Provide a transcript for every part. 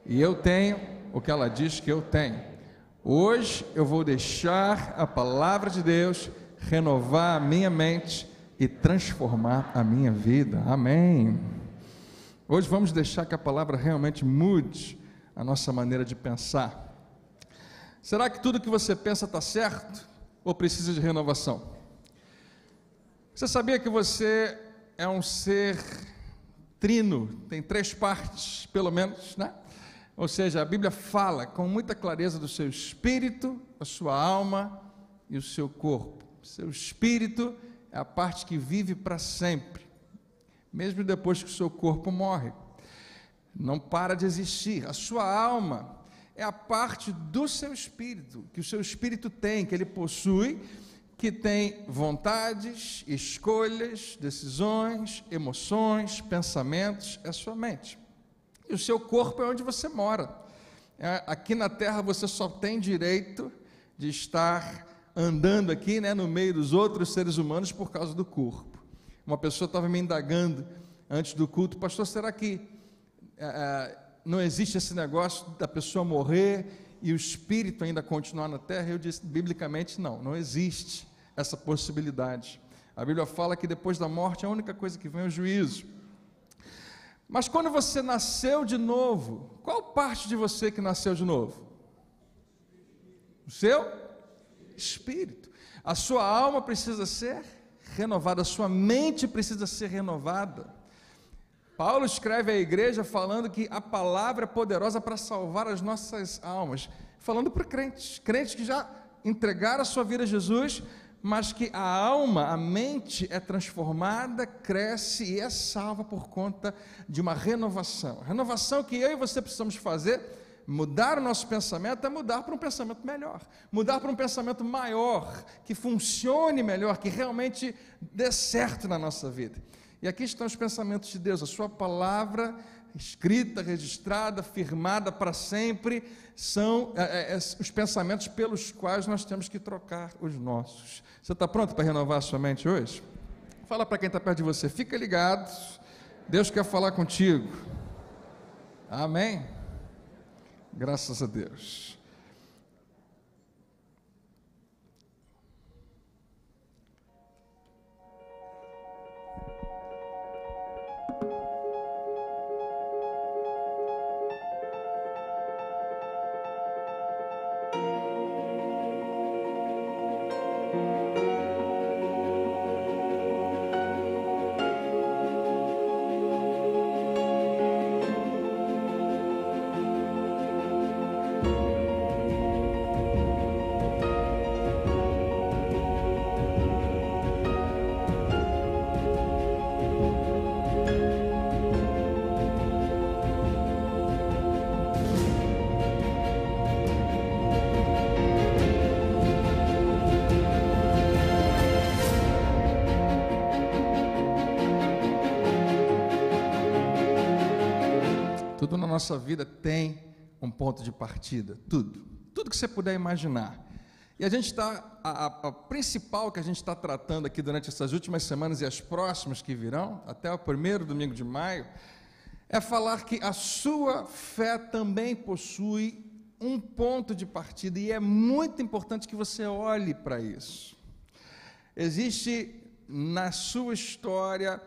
e eu tenho o que ela diz que eu tenho. Hoje eu vou deixar a palavra de Deus renovar a minha mente e transformar a minha vida. Amém. Hoje vamos deixar que a palavra realmente mude a nossa maneira de pensar. Será que tudo que você pensa está certo ou precisa de renovação? Você sabia que você é um ser trino, tem 3 partes, pelo menos, né? Ou seja, a Bíblia fala com muita clareza do seu espírito, a sua alma e o seu corpo. Seu espírito é a parte que vive para sempre, mesmo depois que o seu corpo morre. Não para de existir. A sua alma é a parte do seu espírito, que o seu espírito tem, que ele possui, que tem vontades, escolhas, decisões, emoções, pensamentos, é a sua mente. E o seu corpo é onde você mora. Aqui na terra você só tem direito de estar andando aqui, né, no meio dos outros seres humanos por causa do corpo. Uma pessoa estava me indagando antes do culto: pastor, será que não existe esse negócio da pessoa morrer e o espírito ainda continuar na terra? Eu disse, biblicamente não existe essa possibilidade. A Bíblia fala que depois da morte a única coisa que vem é o juízo. Mas quando você nasceu de novo, qual parte de você que nasceu de novo? O seu espírito. A sua alma precisa ser renovada, a sua mente precisa ser renovada. Paulo escreve à igreja falando que a palavra é poderosa para salvar as nossas almas, falando para crentes que já entregaram a sua vida a Jesus, mas que a alma, a mente é transformada, cresce e é salva por conta de uma renovação. A renovação que eu e você precisamos fazer, mudar o nosso pensamento, é mudar para um pensamento melhor, mudar para um pensamento maior, que funcione melhor, que realmente dê certo na nossa vida. E aqui estão os pensamentos de Deus, a sua palavra escrita, registrada, firmada para sempre, são os pensamentos pelos quais nós temos que trocar os nossos. Você está pronto para renovar a sua mente hoje? Fala para quem está perto de você, fica ligado, Deus quer falar contigo. Amém? Graças a Deus. Tudo na nossa vida tem um ponto de partida, tudo que você puder imaginar. E a gente está, a principal que a gente está tratando aqui durante essas últimas semanas e as próximas que virão, até o 1º domingo de maio, é falar que a sua fé também possui um ponto de partida, e é muito importante que você olhe para isso. Existe na sua história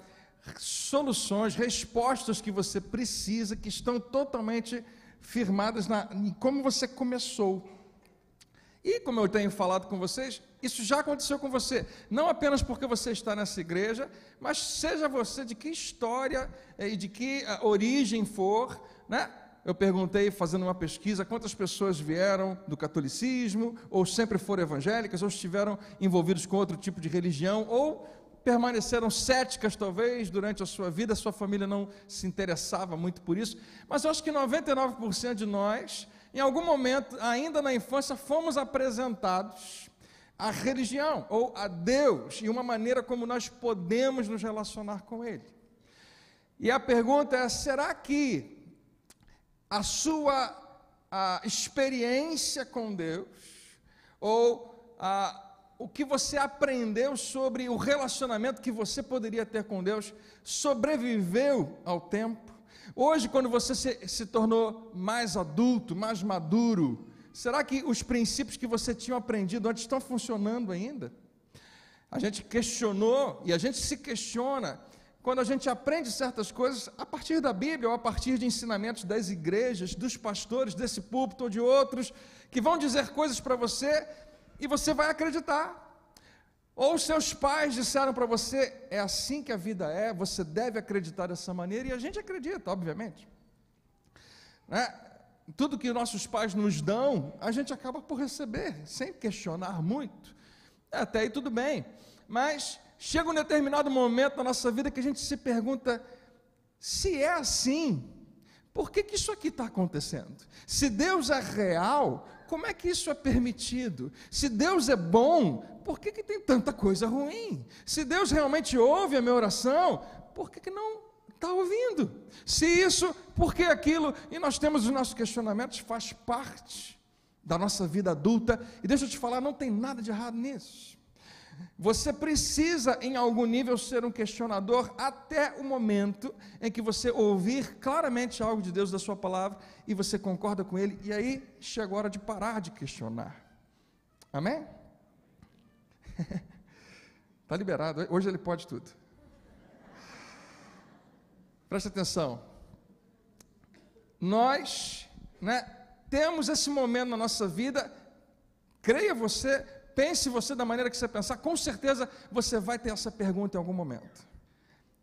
soluções, respostas que você precisa, que estão totalmente firmadas em como você começou. E como eu tenho falado com vocês, isso já aconteceu com você, não apenas porque você está nessa igreja, mas seja você de que história e de que origem for, né? Eu perguntei, fazendo uma pesquisa, quantas pessoas vieram do catolicismo, ou sempre foram evangélicas, ou estiveram envolvidos com outro tipo de religião, ou permaneceram céticas talvez durante a sua vida, a sua família não se interessava muito por isso, mas eu acho que 99% de nós, em algum momento, ainda na infância, fomos apresentados à religião, ou a Deus, e uma maneira como nós podemos nos relacionar com Ele. E a pergunta é, será que a sua experiência com Deus, ou o que você aprendeu sobre o relacionamento que você poderia ter com Deus, sobreviveu ao tempo, Hoje, quando você se tornou mais adulto, mais maduro, será que os princípios que você tinha aprendido antes estão funcionando ainda? A gente questionou e a gente se questiona quando a gente aprende certas coisas a partir da Bíblia ou a partir de ensinamentos das igrejas, dos pastores, desse púlpito ou de outros, que vão dizer coisas para você e você vai acreditar. Ou seus pais disseram para você, é assim que a vida é, você deve acreditar dessa maneira, e a gente acredita, obviamente. Né? Tudo que nossos pais nos dão, a gente acaba por receber, sem questionar muito. Até aí tudo bem, mas chega um determinado momento na nossa vida que a gente se pergunta, se é assim, por que isso aqui está acontecendo? Se Deus é real, como é que isso é permitido? Se Deus é bom, por que tem tanta coisa ruim? Se Deus realmente ouve a minha oração, por que não está ouvindo? Se isso, por que aquilo? E nós temos os nossos questionamentos, faz parte da nossa vida adulta, e deixa eu te falar, não tem nada de errado nisso. Você precisa, em algum nível, ser um questionador até o momento em que você ouvir claramente algo de Deus, da sua palavra, e você concorda com ele, e aí chega a hora de parar de questionar. Amém? Está liberado, hoje ele pode tudo. Preste atenção. Nós, temos esse momento na nossa vida, creia você, pense você da maneira que você pensar, com certeza você vai ter essa pergunta em algum momento.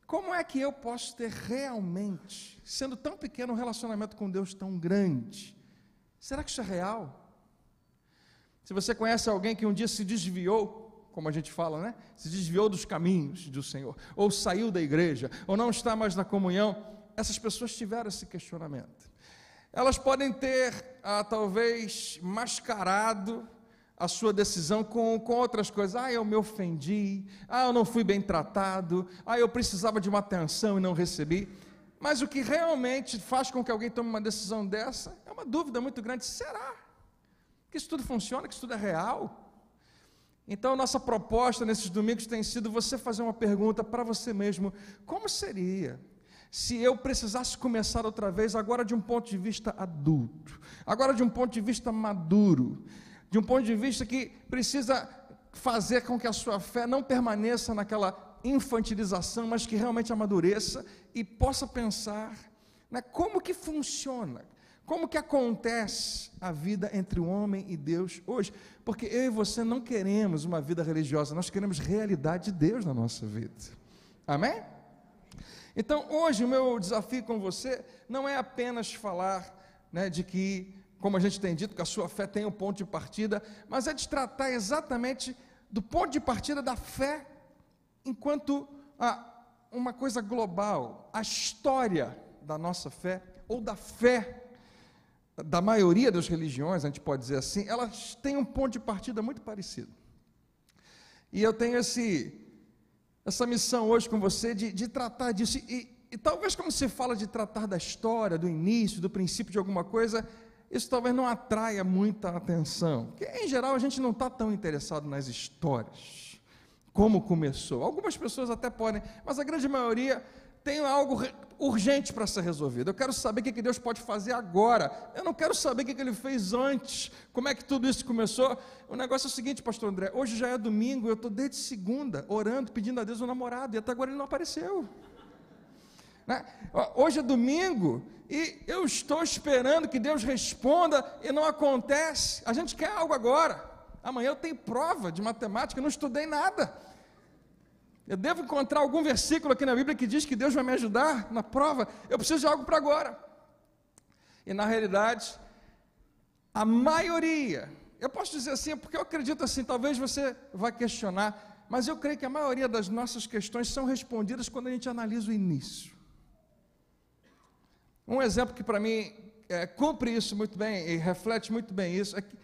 Como é que eu posso ter realmente, sendo tão pequeno, um relacionamento com Deus tão grande? Será que isso é real? Se você conhece alguém que um dia se desviou, como a gente fala, se desviou dos caminhos do Senhor, ou saiu da igreja, ou não está mais na comunhão, essas pessoas tiveram esse questionamento. Elas podem ter, talvez, mascarado a sua decisão com outras coisas. Eu me ofendi, eu não fui bem tratado, eu precisava de uma atenção e não recebi. Mas o que realmente faz com que alguém tome uma decisão dessa é uma dúvida muito grande. Será que isso tudo funciona, que isso tudo é real? Então, nossa proposta nesses domingos tem sido você fazer uma pergunta para você mesmo: como seria se eu precisasse começar outra vez, agora de um ponto de vista adulto, agora de um ponto de vista maduro, de um ponto de vista que precisa fazer com que a sua fé não permaneça naquela infantilização, mas que realmente amadureça e possa pensar, como que funciona, como que acontece a vida entre o homem e Deus hoje, porque eu e você não queremos uma vida religiosa, nós queremos realidade de Deus na nossa vida, amém? Então hoje o meu desafio com você não é apenas falar de que, como a gente tem dito, que a sua fé tem um ponto de partida, mas é de tratar exatamente do ponto de partida da fé, enquanto uma coisa global, a história da nossa fé, ou da fé da maioria das religiões, a gente pode dizer assim, elas têm um ponto de partida muito parecido. E eu tenho essa missão hoje com você de tratar disso, e talvez quando se fala de tratar da história, do início, do princípio de alguma coisa, isso talvez não atraia muita atenção, porque em geral a gente não está tão interessado nas histórias, como começou. Algumas pessoas até podem, mas a grande maioria tem algo urgente para ser resolvido. Eu quero saber o que Deus pode fazer agora, eu não quero saber o que Ele fez antes, como é que tudo isso começou. O negócio é o seguinte, pastor André, hoje já é domingo, eu estou desde segunda, orando, pedindo a Deus um namorado, e até agora ele não apareceu. Hoje é domingo e eu estou esperando que Deus responda e não acontece. A gente quer algo agora. Amanhã eu tenho prova de matemática, eu não estudei nada. Eu devo encontrar algum versículo aqui na Bíblia que diz que Deus vai me ajudar na prova. Eu preciso de algo para agora. E na realidade, a maioria, eu posso dizer assim, porque eu acredito assim, talvez você vai questionar, mas eu creio que a maioria das nossas questões são respondidas quando a gente analisa o início. Um exemplo que para mim cumpre isso muito bem e reflete muito bem isso é que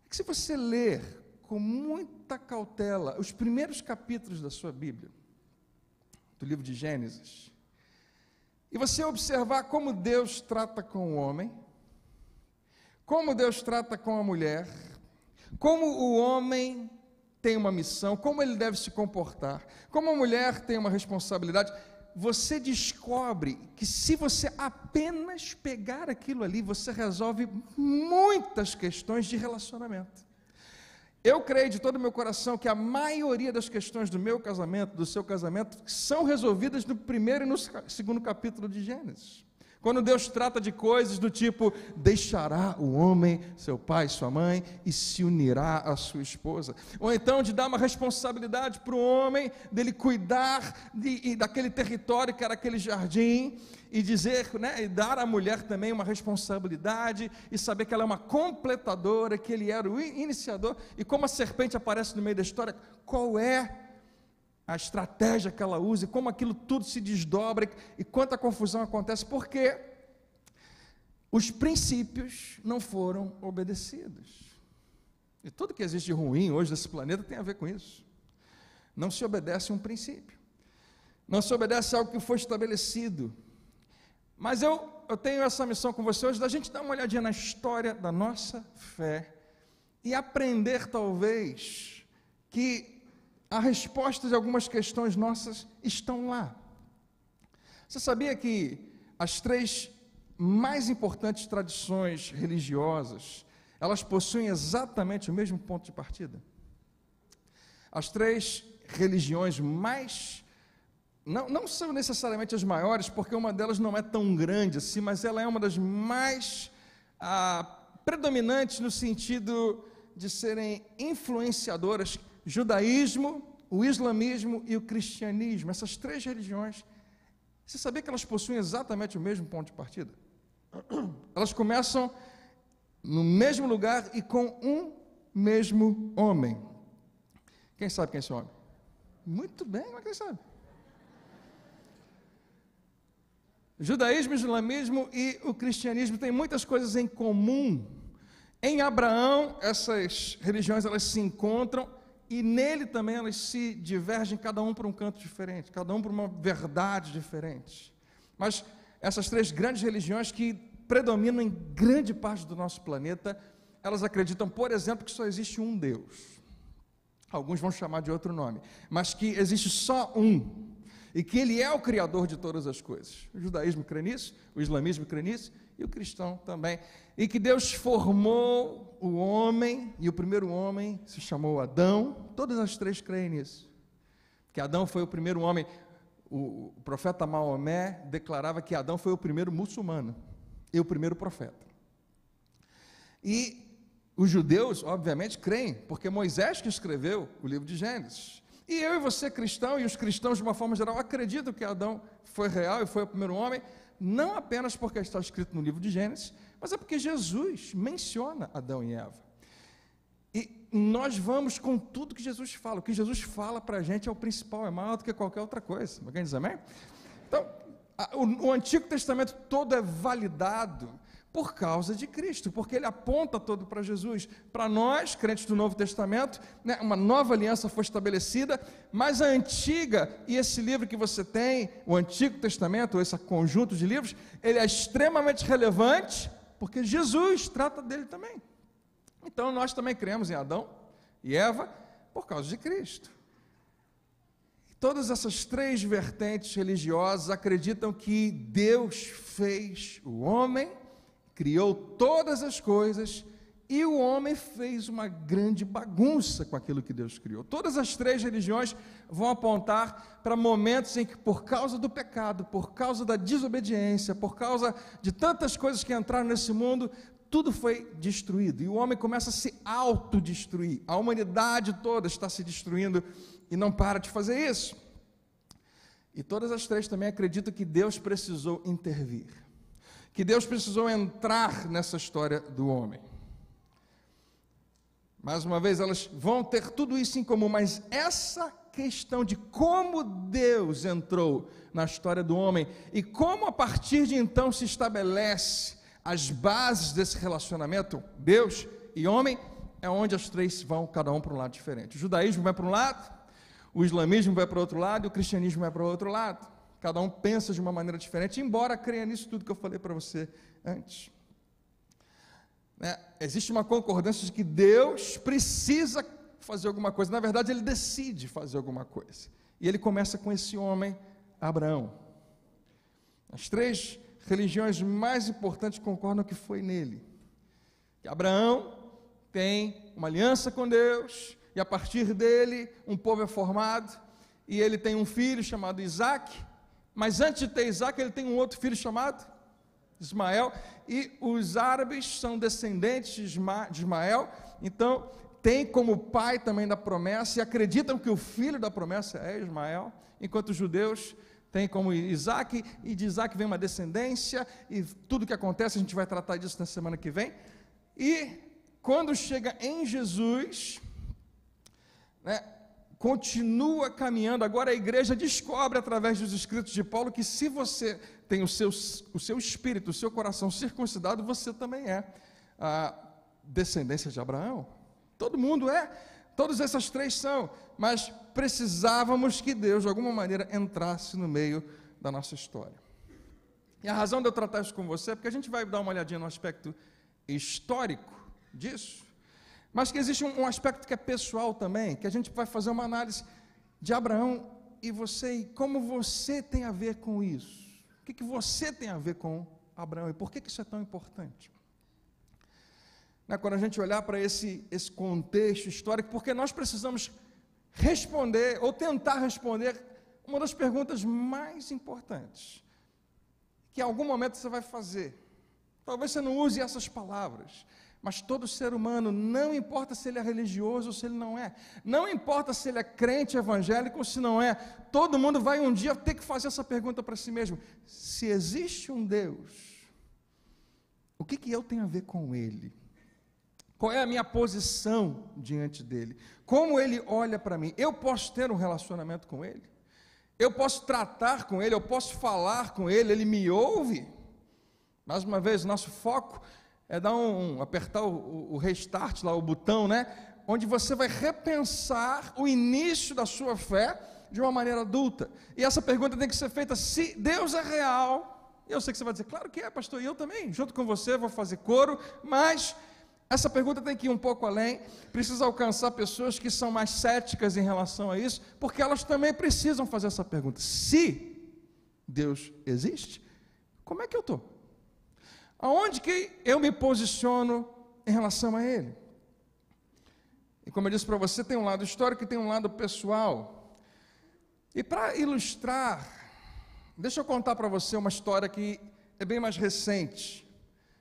se você ler com muita cautela os primeiros capítulos da sua Bíblia, do livro de Gênesis, e você observar como Deus trata com o homem, como Deus trata com a mulher, como o homem tem uma missão, como ele deve se comportar, como a mulher tem uma responsabilidade, você descobre que se você apenas pegar aquilo ali, você resolve muitas questões de relacionamento. Eu creio de todo o meu coração que a maioria das questões do meu casamento, do seu casamento, são resolvidas no primeiro e no segundo capítulo de Gênesis. Quando Deus trata de coisas do tipo, deixará o homem, seu pai, sua mãe, e se unirá à sua esposa. Ou então de dar uma responsabilidade para o homem, dele cuidar daquele território que era aquele jardim, e dizer, né, e dar à mulher também uma responsabilidade, e saber que ela é uma completadora, que ele era o iniciador, e como a serpente aparece no meio da história, qual é a estratégia que ela usa, e como aquilo tudo se desdobra, e quanta confusão acontece, porque os princípios não foram obedecidos. E tudo que existe de ruim hoje nesse planeta tem a ver com isso. Não se obedece um princípio, não se obedece algo que foi estabelecido. Mas eu tenho essa missão com você hoje, da gente dar uma olhadinha na história da nossa fé, e aprender talvez, que a resposta de algumas questões nossas estão lá. Você sabia que as 3 mais importantes tradições religiosas, elas possuem exatamente o mesmo ponto de partida? As 3 religiões mais, não são necessariamente as maiores, porque uma delas não é tão grande assim, mas ela é uma das mais predominantes no sentido de serem influenciadoras: judaísmo, o islamismo e o cristianismo. Essas 3 religiões, você sabia que elas possuem exatamente o mesmo ponto de partida? Elas começam no mesmo lugar e com um mesmo homem. Quem sabe quem é esse homem? Muito bem, mas quem sabe? O judaísmo, o islamismo e o cristianismo têm muitas coisas em comum. Em Abraão, essas religiões elas se encontram, e nele também elas se divergem, cada um para um canto diferente, cada um para uma verdade diferente. Mas essas 3 grandes religiões que predominam em grande parte do nosso planeta, elas acreditam, por exemplo, que só existe um Deus. Alguns vão chamar de outro nome, mas que existe só um, e que Ele é o Criador de todas as coisas. O judaísmo crê nisso, o islamismo crê nisso, e o cristão também. E que Deus formou o homem, e o primeiro homem se chamou Adão. Todas as 3 creem nisso, que Adão foi o primeiro homem. O profeta Maomé declarava que Adão foi o primeiro muçulmano e o primeiro profeta. E os judeus, obviamente, creem, porque Moisés que escreveu o livro de Gênesis. E eu e você, cristão, e os cristãos de uma forma geral, acreditam que Adão foi real e foi o primeiro homem, não apenas porque está escrito no livro de Gênesis, mas é porque Jesus menciona Adão e Eva. E nós vamos com tudo que Jesus fala. O que Jesus fala para a gente é o principal, é maior do que qualquer outra coisa. Alguém diz amém? Então, o Antigo Testamento todo é validado por causa de Cristo, porque ele aponta todo para Jesus. Para nós, crentes do Novo Testamento, né, uma nova aliança foi estabelecida, mas a antiga, e esse livro que você tem, o Antigo Testamento, esse conjunto de livros, ele é extremamente relevante, porque Jesus trata dele também. Então nós também cremos em Adão e Eva por causa de Cristo. Todas essas 3 vertentes religiosas acreditam que Deus fez o homem, criou todas as coisas, e o homem fez uma grande bagunça com aquilo que Deus criou. Todas as 3 religiões vão apontar para momentos em que, por causa do pecado, por causa da desobediência, por causa de tantas coisas que entraram nesse mundo, tudo foi destruído, e o homem começa a se autodestruir. A humanidade toda está se destruindo e não para de fazer isso. E todas as 3 também acreditam que Deus precisou intervir, que Deus precisou entrar nessa história do homem. Mais uma vez, elas vão ter tudo isso em comum, mas essa questão de como Deus entrou na história do homem e como a partir de então se estabelece as bases desse relacionamento, Deus e homem, é onde as 3 vão, cada um para um lado diferente. O judaísmo vai para um lado, o islamismo vai para o outro lado e o cristianismo vai para o outro lado. Cada um pensa de uma maneira diferente, embora creia nisso tudo que eu falei para você antes. Existe uma concordância de que Deus precisa fazer alguma coisa. Na verdade, Ele decide fazer alguma coisa. E Ele começa com esse homem, Abraão. As 3 religiões mais importantes concordam que foi nele. Que Abraão tem uma aliança com Deus, e a partir dele um povo é formado, e ele tem um filho chamado Isaac, mas antes de ter Isaac ele tem um outro filho chamado Ismael, e os árabes são descendentes de Ismael, então tem como pai também da promessa, e acreditam que o filho da promessa é Ismael, enquanto os judeus têm como Isaac, e de Isaac vem uma descendência, e tudo que acontece, a gente vai tratar disso na semana que vem. E quando chega em Jesus, né, continua caminhando. Agora a igreja descobre através dos escritos de Paulo que se você tem o seu espírito, o seu coração circuncidado, você também é a descendência de Abraão. Todo mundo é, todas essas 3 são, mas precisávamos que Deus de alguma maneira entrasse no meio da nossa história. E a razão de eu tratar isso com você é porque a gente vai dar uma olhadinha no aspecto histórico disso, mas que existe um aspecto que é pessoal também, que a gente vai fazer uma análise de Abraão e você, e como você tem a ver com isso. O que você tem a ver com Abraão e por que isso é tão importante? Quando a gente olhar para esse contexto histórico, porque nós precisamos responder, ou tentar responder, uma das perguntas mais importantes, que em algum momento você vai fazer. Talvez você não use essas palavras, mas todo ser humano, não importa se ele é religioso ou se ele não é, não importa se ele é crente evangélico ou se não é, todo mundo vai um dia ter que fazer essa pergunta para si mesmo: se existe um Deus, o que eu tenho a ver com ele? Qual é a minha posição diante dele? Como ele olha para mim? Eu posso ter um relacionamento com ele? Eu posso tratar com ele? Eu posso falar com ele? Ele me ouve? Mais uma vez, nosso foco é dar apertar o restart lá, o botão, né? Onde você vai repensar o início da sua fé de uma maneira adulta. E essa pergunta tem que ser feita: se Deus é real? Eu sei que você vai dizer, claro que é, pastor, e eu também, junto com você, vou fazer coro, mas essa pergunta tem que ir um pouco além, precisa alcançar pessoas que são mais céticas em relação a isso, porque elas também precisam fazer essa pergunta: se Deus existe, como é que eu estou? Aonde que eu me posiciono em relação a Ele? E como eu disse para você, tem um lado histórico e tem um lado pessoal. E para ilustrar, deixa eu contar para você uma história que é bem mais recente,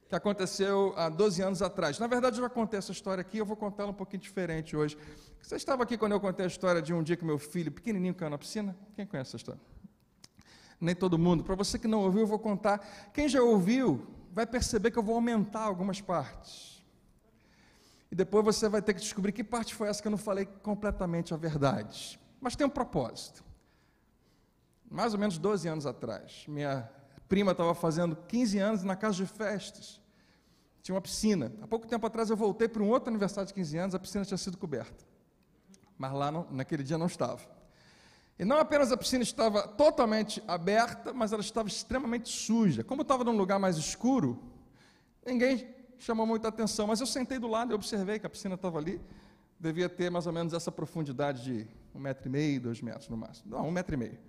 que aconteceu há 12 anos atrás. Na verdade, eu já contei essa história aqui, eu vou contá-la um pouquinho diferente hoje. Você estava aqui quando eu contei a história de um dia que meu filho, pequenininho, caiu na piscina? Quem conhece essa história? Nem todo mundo. Para você que não ouviu, eu vou contar. Quem já ouviu vai perceber que eu vou aumentar algumas partes. E depois você vai ter que descobrir que parte foi essa que eu não falei completamente a verdade. Mas tem um propósito. Mais ou menos 12 anos atrás, minha prima estava fazendo 15 anos na casa de festas. Tinha uma piscina. Há pouco tempo atrás eu voltei para um outro aniversário de 15 anos, a piscina tinha sido coberta. Mas lá, naquele dia, não estava. E não apenas a piscina estava totalmente aberta, mas ela estava extremamente suja. Como eu estava num lugar mais escuro, ninguém chamou muita atenção, mas eu sentei do lado e observei que a piscina estava ali, devia ter mais ou menos essa profundidade de 1,5 m, 2 metros no máximo. Não, 1,5 m.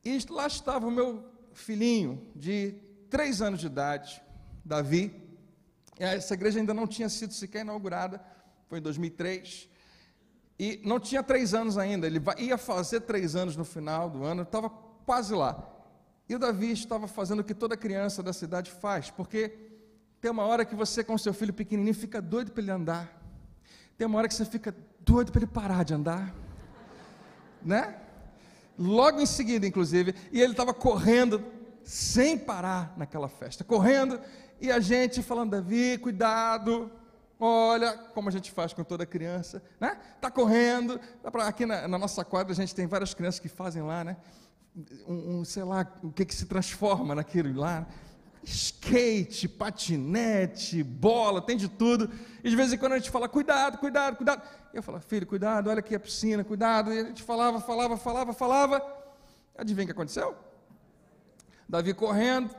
E lá estava o meu filhinho de 3 anos de idade, Davi. E essa igreja ainda não tinha sido sequer inaugurada, foi em 2003. E não tinha 3 anos ainda, ele ia fazer 3 anos no final do ano, estava quase lá. E o Davi estava fazendo o que toda criança da cidade faz, porque tem uma hora que você com seu filho pequenininho fica doido para ele andar, tem uma hora que você fica doido para ele parar de andar, né? Logo em seguida, inclusive, e ele estava correndo sem parar naquela festa, correndo, e a gente falando: Davi, cuidado. Olha, como a gente faz com toda criança, né? Está correndo, aqui na nossa quadra a gente tem várias crianças que fazem lá, né? Sei lá, o que se transforma naquilo lá, skate, patinete, bola, tem de tudo, e de vez em quando a gente fala: cuidado, cuidado, cuidado, e eu falo: filho, cuidado, olha aqui a piscina, cuidado, e a gente falava, adivinha o que aconteceu? Davi correndo,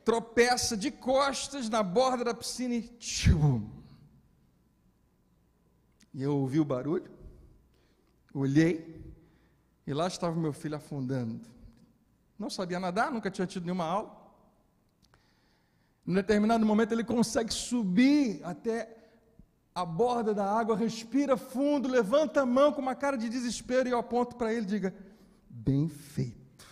tropeça de costas na borda da piscina e tchum. E eu ouvi o barulho, olhei, e lá estava meu filho afundando. não sabia nadar, nunca tinha tido nenhuma aula. Em determinado momento ele consegue subir até a borda da água, respira fundo, levanta a mão com uma cara de desespero e eu aponto para ele e digo: bem feito.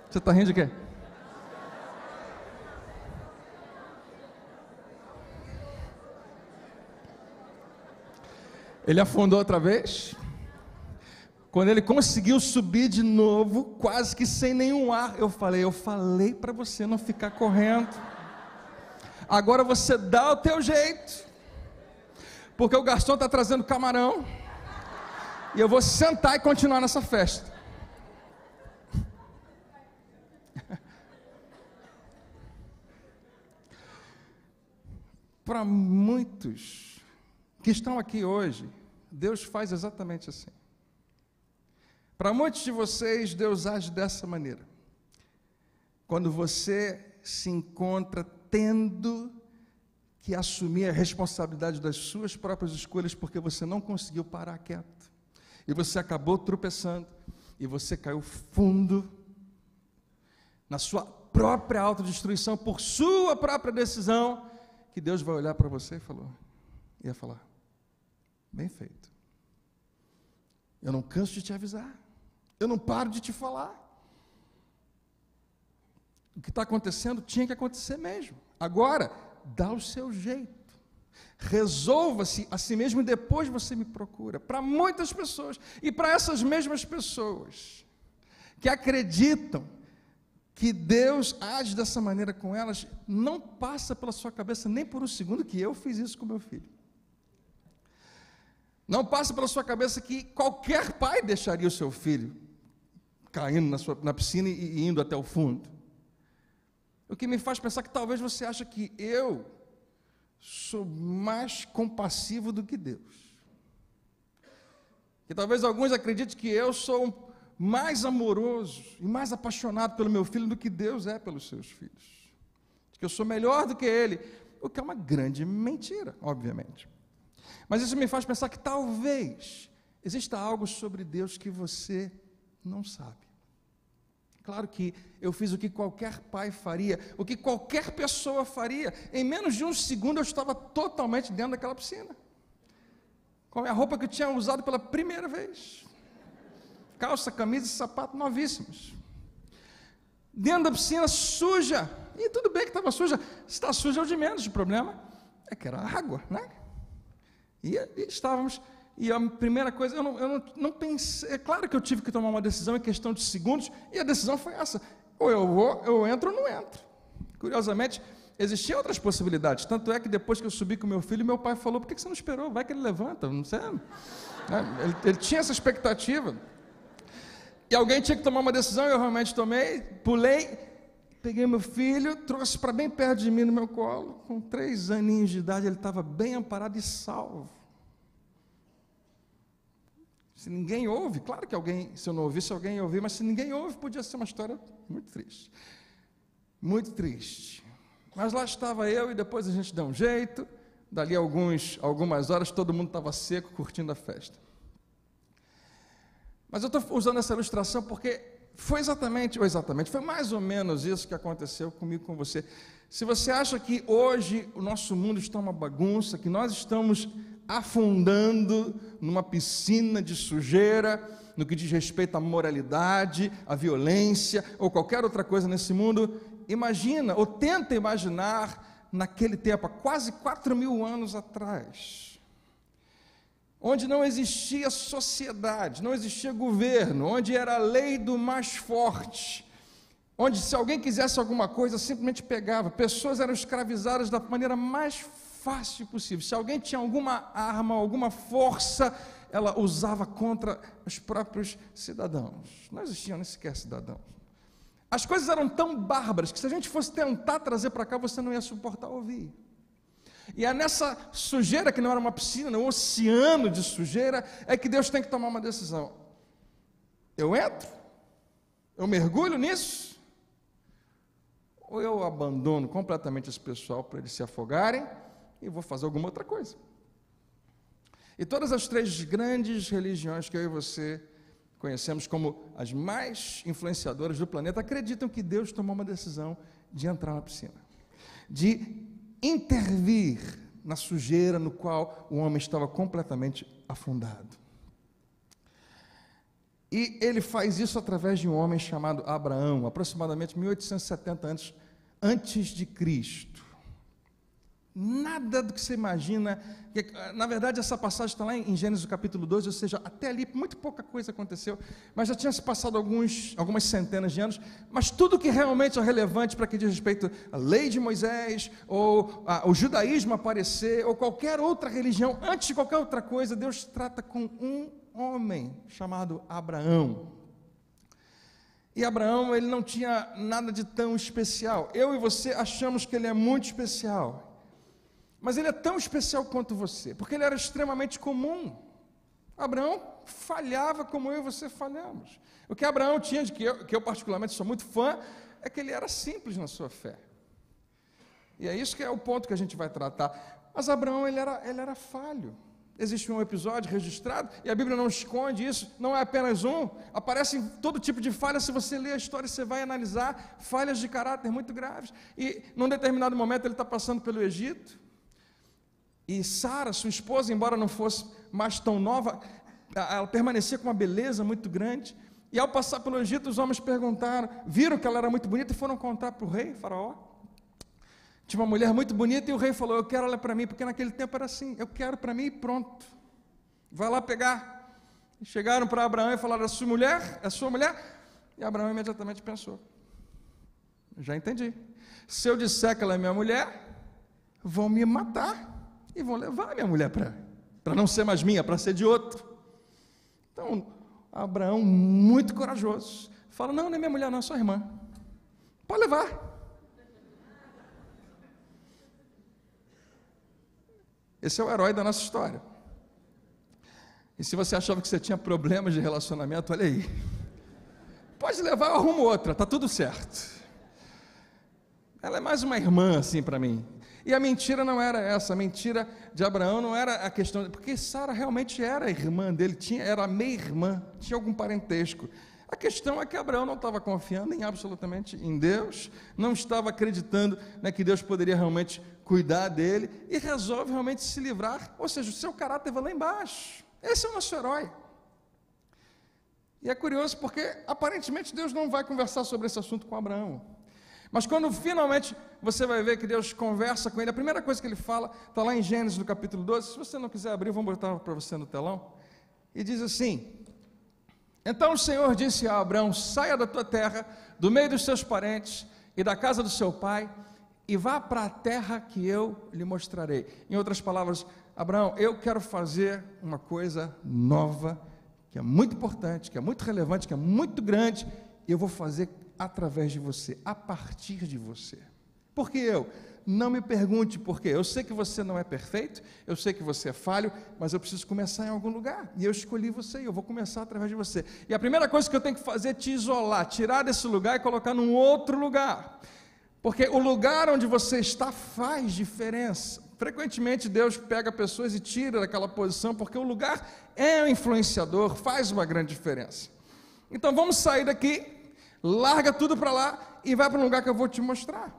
Você está rindo de quê? Ele afundou outra vez. Quando ele conseguiu subir de novo, quase que sem nenhum ar, eu falei para você não ficar correndo. Agora você dá o teu jeito, porque o garçom está trazendo camarão, e eu vou sentar e continuar nessa festa. Para muitos que estão aqui hoje, Deus faz exatamente assim. Para muitos de vocês, Deus age dessa maneira. Quando você se encontra tendo que assumir a responsabilidade das suas próprias escolhas, porque você não conseguiu parar quieto, e você acabou tropeçando, e você caiu fundo na sua própria autodestruição, por sua própria decisão, que Deus vai olhar para você e ia falar: bem feito. Eu não canso de te avisar. Eu não paro de te falar. O que está acontecendo tinha que acontecer mesmo. Agora, dá o seu jeito. Resolva-se a si mesmo e depois você me procura. Para muitas pessoas, e para essas mesmas pessoas que acreditam que Deus age dessa maneira com elas, não passa pela sua cabeça nem por um segundo que eu fiz isso com meu filho. Não passa pela sua cabeça que qualquer pai deixaria o seu filho caindo na piscina e indo até o fundo. O que me faz pensar que talvez você ache que eu sou mais compassivo do que Deus. Que talvez alguns acreditem que eu sou mais amoroso e mais apaixonado pelo meu filho do que Deus é pelos seus filhos. Que eu sou melhor do que ele, o que é uma grande mentira, obviamente. Mas isso me faz pensar que talvez exista algo sobre Deus que você não sabe. Claro que eu fiz o que qualquer pai faria, o que qualquer pessoa faria. Em menos de um segundo eu estava totalmente dentro daquela piscina, com a minha roupa que eu tinha usado pela primeira vez, calça, camisa e sapato novíssimos, dentro da piscina suja, e tudo bem que estava suja, se está suja é o de menos, o problema é que era água, né? E estávamos, e a primeira coisa, eu não pensei, é claro que eu tive que tomar uma decisão em questão de segundos, e a decisão foi essa: ou eu entro ou não entro. Curiosamente, existiam outras possibilidades, tanto é que depois que eu subi com meu filho, meu pai falou: por que você não esperou? Vai que ele levanta, não sei. Ele tinha essa expectativa, e alguém tinha que tomar uma decisão, eu realmente tomei, pulei, peguei meu filho, trouxe para bem perto de mim no meu colo, com 3 aninhos de idade, ele estava bem amparado e salvo. Se ninguém ouve, claro que alguém, se eu não ouvisse, alguém ia ouvir, mas se ninguém ouve, podia ser uma história muito triste. Muito triste. Mas lá estava eu, e depois a gente deu um jeito, dali algumas horas, todo mundo estava seco, curtindo a festa. Mas eu estou usando essa ilustração porque foi foi mais ou menos isso que aconteceu comigo, com você. Se você acha que hoje o nosso mundo está uma bagunça, que nós estamos afundando numa piscina de sujeira, no que diz respeito à moralidade, à violência, ou qualquer outra coisa nesse mundo, imagina, ou tenta imaginar, naquele tempo, há quase 4.000 anos atrás, onde não existia sociedade, não existia governo, onde era a lei do mais forte, onde se alguém quisesse alguma coisa, simplesmente pegava. Pessoas eram escravizadas da maneira mais fácil possível. Se alguém tinha alguma arma, alguma força, ela usava contra os próprios cidadãos. Não existiam nem sequer cidadãos. As coisas eram tão bárbaras que se a gente fosse tentar trazer para cá, você não ia suportar ouvir. E é nessa sujeira, que não era uma piscina, um oceano de sujeira, é que Deus tem que tomar uma decisão. Eu entro? Eu mergulho nisso? Ou eu abandono completamente esse pessoal para eles se afogarem e vou fazer alguma outra coisa? E todas as três grandes religiões que eu e você conhecemos como as mais influenciadoras do planeta acreditam que Deus tomou uma decisão de entrar na piscina, de intervir na sujeira no qual o homem estava completamente afundado. E ele faz isso através de um homem chamado Abraão, aproximadamente 1870 anos antes de Cristo. Nada do que você imagina, na verdade essa passagem está lá em Gênesis capítulo 12, ou seja, até ali muito pouca coisa aconteceu, mas já tinha se passado algumas centenas de anos, mas tudo que realmente é relevante para que diz respeito à lei de Moisés, ou o judaísmo aparecer, ou qualquer outra religião, antes de qualquer outra coisa, Deus trata com um homem chamado Abraão. E Abraão, ele não tinha nada de tão especial. Eu e você achamos que ele é muito especial, mas ele é tão especial quanto você, porque ele era extremamente comum. Abraão falhava como eu e você falhamos. O que Abraão tinha, que eu particularmente sou muito fã, é que ele era simples na sua fé. E é isso que é o ponto que a gente vai tratar. Mas Abraão, ele era falho. Existe um episódio registrado, e a Bíblia não esconde isso, não é apenas um, aparecem todo tipo de falhas. Se você ler a história, você vai analisar falhas de caráter muito graves. E num determinado momento ele está passando pelo Egito, e Sara, sua esposa, embora não fosse mais tão nova, ela permanecia com uma beleza muito grande, e ao passar pelo Egito, os homens perguntaram, viram que ela era muito bonita e foram contar para o rei, Faraó. Tinha uma mulher muito bonita e o rei falou, eu quero ela para mim, porque naquele tempo era assim, eu quero para mim e pronto, vai lá pegar. E chegaram para Abraão e falaram, é sua mulher? E Abraão imediatamente pensou, já entendi, se eu disser que ela é minha mulher, vão me matar e vão levar a minha mulher para não ser mais minha, para ser de outro. Então, Abraão, muito corajoso, fala, não é minha mulher não, é sua irmã, pode levar. Esse é o herói da nossa história. E se você achava que você tinha problemas de relacionamento, olha aí, pode levar, eu arrumo outra, está tudo certo. Ela é mais uma irmã assim para mim. E a mentira não era essa, a mentira de Abraão não era a questão, porque Sara realmente era a irmã dele, era meia-irmã, tinha algum parentesco. A questão é que Abraão não estava confiando absolutamente em Deus, não estava acreditando, né, que Deus poderia realmente cuidar dele, e resolve realmente se livrar, ou seja, o seu caráter vai lá embaixo. Esse é o nosso herói. E é curioso porque aparentemente Deus não vai conversar sobre esse assunto com Abraão. Mas quando finalmente você vai ver que Deus conversa com ele, a primeira coisa que ele fala, está lá em Gênesis no capítulo 12, se você não quiser abrir, vamos botar para você no telão, e diz assim, então o Senhor disse a Abraão, saia da tua terra, do meio dos seus parentes e da casa do seu pai, e vá para a terra que eu lhe mostrarei. Em outras palavras, Abraão, eu quero fazer uma coisa nova, que é muito importante, que é muito relevante, que é muito grande, e eu vou fazer através de você, a partir de você. Por que eu? Não me pergunte por quê. Eu sei que você não é perfeito, eu sei que você é falho, mas eu preciso começar em algum lugar, e eu escolhi você, e eu vou começar através de você. E a primeira coisa que eu tenho que fazer é te isolar, tirar desse lugar e colocar num outro lugar, porque o lugar onde você está faz diferença. Frequentemente Deus pega pessoas e tira daquela posição, porque o lugar é um influenciador, faz uma grande diferença. Então vamos sair daqui, larga tudo para lá e vai para um lugar que eu vou te mostrar.